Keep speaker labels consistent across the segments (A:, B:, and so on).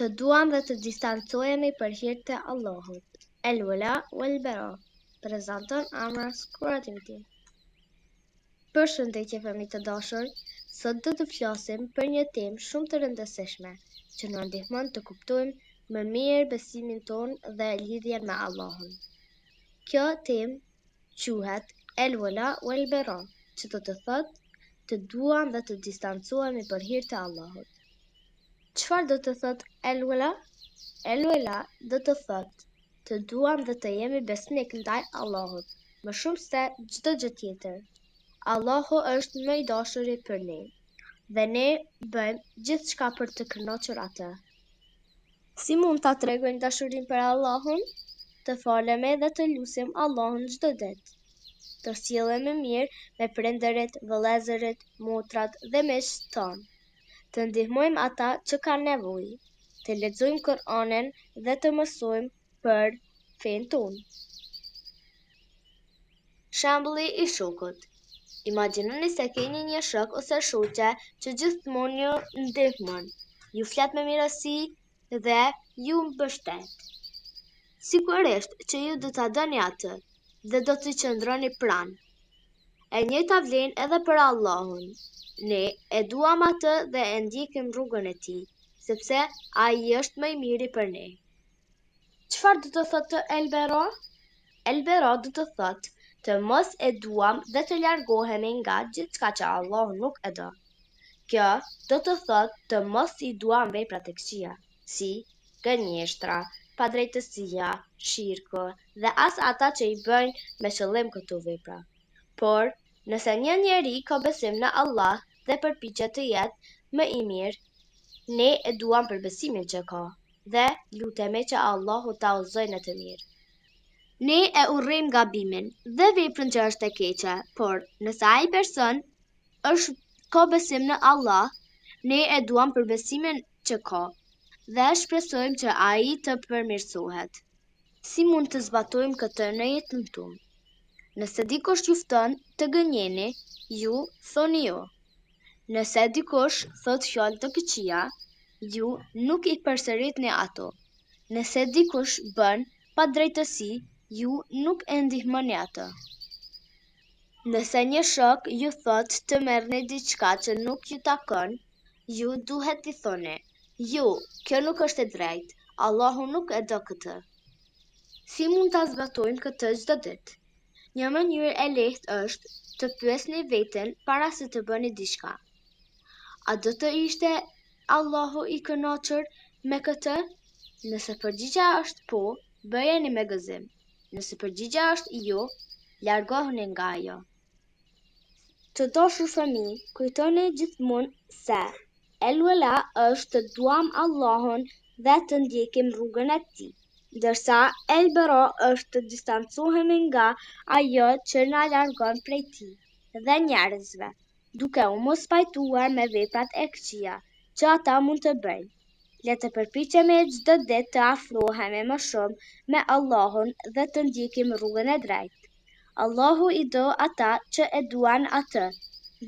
A: Të duam dhe të distancohemi për hir të Allahut. El Wala wal Bara. Prezanton Amras Creativity. Përshëndetje fëmijë të dashur, sot do të flasim për një temë shumë të rëndësishme, që na ndihmon të kuptojmë më mirë besimin ton dhe lidhjen me Allahun. Kjo temë quhet El Wala wal Bara, që do të thotë të duam dhe të distancohemi për hir të Allahut. Çfarë do të thotë El Wala? El Wala do të thotë të duam dhe të jemi besnik ndaj Allahut, më shumë se çdo gjë tjetër. Allahu është më i dashuri për ne, dhe ne bëjmë gjithçka për të kënaqur atë. Si mund ta tregojmë dashurinë për Allahun? Të falemi dhe të lutim Allahun çdo ditë. Të sillemi mirë me prindërit, vëllezërit, motrat dhe miqtë tonë. Të ndihmojmë ata që kanë nevojë, të lexojmë Kur'anin dhe të mësojmë për fenë tonë. Shembulli i shokut. Imagjinoni se keni një shok ose shoqe që gjithmonë ju ndihmon, ju flet me mirësi dhe ju mbështet. Sigurisht që ju do ta doni atë dhe do t'i qëndroni pranë. E njëjta vlen edhe për Allahun. Ne e duam atë dhe e ndjekim rrugën e tij, sepse ai është më i miri për ne. Çfarë do të thotë El Bara? El Bara do të thotë të mos e duam dhe të largohemi nga gjithçka që Allahu nuk e do. Kjo do të thotë të mos i duam veprat e këqija, si gënjeshtra, padrejtësia, shirku dhe as ata që i bëjnë me qëllim këto vepra. Por nëse një njeri ka besim në Allah dhe përpiqet të jetë më i mirë, ne e duam për besimin që ka dhe lutemi që Allahu ta udhëzojë në të mirë. Ne e urrejmë gabimin dhe veprën që është e keqe, por nëse ai person ka besim në Allah, ne e duam për besimin që ka dhe shpresojmë që ai të përmirësohet. Si mund të zbatojmë këtë në jetën tonë? Nëse dikush ju fton të gënjeni, ju thoni jo. Nëse dikush thot fjalë të këqija, ju nuk i përsëritni ato. Nëse dikush bën padrejtësi, ju nuk e ndihmoni atë. Nëse një shok ju thot të merrni diçka që nuk ju takon, ju duhet t'i thoni: "Jo, kjo nuk është e drejtë. Allahu nuk e do këtë." Si mund ta zbatojmë këtë çdo ditë? Një mënyrë e lehtë është të pyesni veten para se të bëni diçka: a do të ishte Allahu i kënaqur me këtë? Nëse përgjigjja është po, bëjeni me gëzim. Nëse përgjigjja është jo, largohuni nga ajo. Të dashur fëmijë, kujtoni gjithmonë se El Wala është të duam Allahun dhe të ndjekim rrugën e tij, ndërsa El Bara është të distancohemi nga ajo që na largon prej tij dhe njerëzve, duke u mos pajtuar me veprat e këqija që ata mund të bëjnë. Le të përpiqemi çdo ditë të afrohemi më shumë me Allahun dhe të ndjekim rrugën e drejtë. Allahu i do ata që e duan atë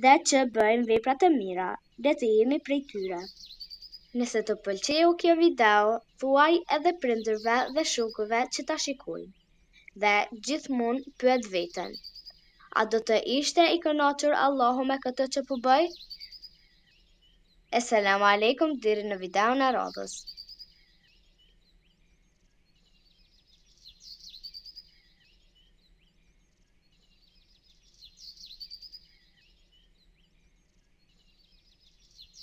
A: dhe që bëjnë vepra të mira, le të jemi prej tyre. Nëse të pëlqeu kjo video, thuaj edhe prindërve dhe shokëve që ta shikojnë. Dhe gjithmonë pyet veten: a do të ishte i kënaqur Allahu me këtë që po bëj? Eselamu alaikum, deri në videon e radhës.